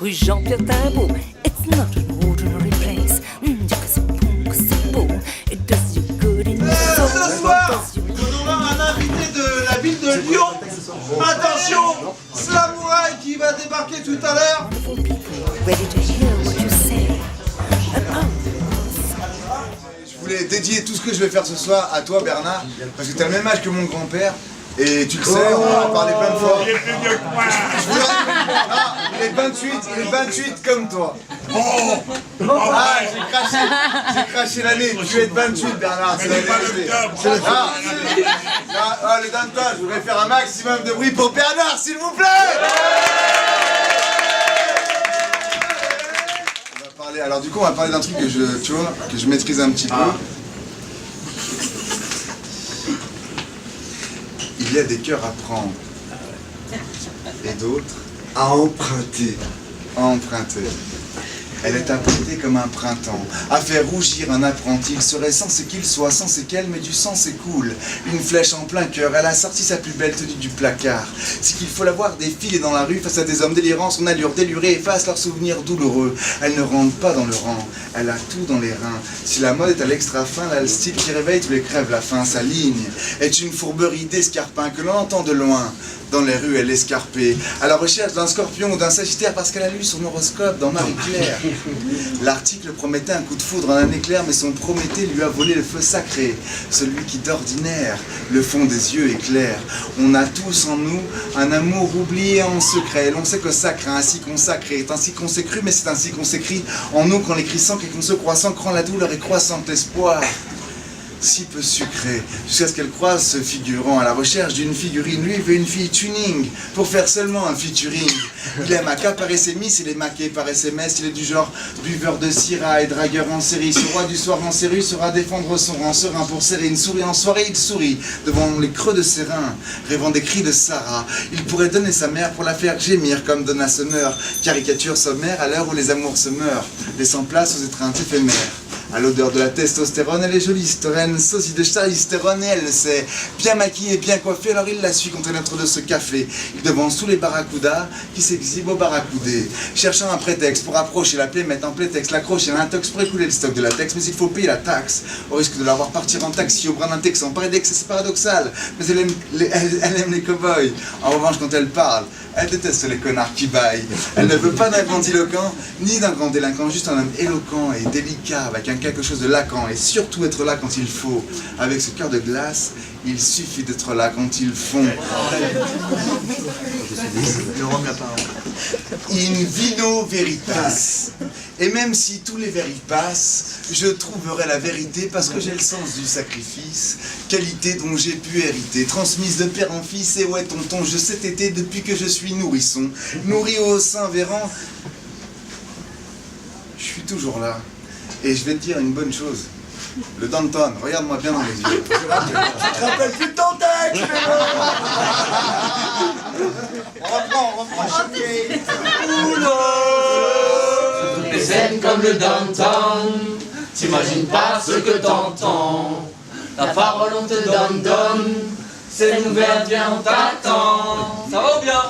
rue Jean-Pierre Timbaud. It's not an ordinary place. It does you good in your soul. Ce soir, nous aurons un invité de la ville de Lyon. Attention, Slamouraï qui va débarquer tout à l'heure. Ready to hear what you say. Je voulais dédier tout ce que je vais faire ce soir à toi, Bernard, parce que tu as le même âge que mon grand-père. Et tu le sais, on en a parlé plein de fois. Il est plus vieux que moi. Il est 28 comme toi. Ah, j'ai craché l'année. Tu es de 28, Bernard. C'est pas le top. Le Danton, je voudrais faire un maximum de bruit pour Bernard, s'il vous plaît. On va parler, alors du coup, on va parler d'un truc que je maîtrise un petit peu. Il y a des cœurs à prendre et d'autres à emprunter. Elle est apprêtée comme un printemps, à faire rougir un apprenti. Il serait sans ce qu'il soit, sans ce qu'elle, mais du sang s'écoule. Une flèche en plein cœur, elle a sorti sa plus belle tenue du placard. C'est qu'il faut la voir défiler dans la rue face à des hommes délirants. Son allure délurée efface leurs souvenirs douloureux. Elle ne rentre pas dans le rang, elle a tout dans les reins. Si la mode est à l'extra fin, là, le style qui réveille tous les crèves la faim. Sa ligne est une fourberie d'escarpin que l'on entend de loin. Dans les rues, elle est escarpée, à la recherche d'un scorpion ou d'un sagittaire parce qu'elle a lu son horoscope dans Marie-Claire. L'article promettait un coup de foudre en un éclair, mais son Prométhée lui a volé le feu sacré, celui qui d'ordinaire, le fond des yeux éclaire. On a tous en nous un amour oublié en secret. L'on sait que sacre, ainsi consacré, est ainsi qu'on s'est cru, mais c'est ainsi qu'on s'écrit en nous quand l'écrit sans et qu'on se croit sans crant la douleur et croissant espoir. Si peu sucré, jusqu'à ce qu'elle croise ce figurant à la recherche d'une figurine. Lui, il veut une fille tuning, pour faire seulement un featuring. Il aime accaparer ses miss, il est maqué par SMS, il est du genre buveur de syrah et dragueur en série. Ce roi du soir en série saura défendre son rang serein pour serrer une souris en soirée. Il sourit devant les creux de ses reins, rêvant des cris de Sarah. Il pourrait donner sa mère pour la faire gémir comme Donna Summer. Caricature sommaire à l'heure où les amours se meurent, laissant place aux étreintes éphémères. À l'odeur de la testostérone, elle est jolie, Storène, sosie de charlisterone, et elle le sait. Bien maquillée, bien coiffée, alors il la suit quand elle entre de ce café. Il devance tous les barracudas qui s'exhibent au barracoudé. Cherchant un prétexte pour approcher la plaie, mettre en plétexte, l'accroche et l'intox pour écouler le stock de latex. Mais il faut payer la taxe, au risque de la voir partir en taxi au bras d'un texan. Paradex, c'est paradoxal, mais elle aime les cow-boys. En revanche, quand elle parle, elle déteste les connards qui baillent. Elle ne veut pas d'un grandiloquent, ni d'un grand délinquant, juste un homme éloquent et délicat, avec quelque chose de laquant, et surtout être là quand il faut. Avec ce cœur de glace, il suffit d'être là quand il fond. In vino veritas. Et même si tous les vers y passent, je trouverai la vérité parce que j'ai le sens du sacrifice, qualité dont j'ai pu hériter, transmise de père en fils. Et ouais tonton, je sais téter depuis que je suis nourrisson, nourri au sein Véran. Je suis toujours là. Et je vais te dire une bonne chose. Le Danton, regarde-moi bien dans les yeux. Tu te rappelles plus de ton texte. On reprend. Toutes les scènes comme le Danton, t'imagines pas ce que t'entends. La parole on te donne, c'est nouvelle, viens on t'attend. Ça va bien?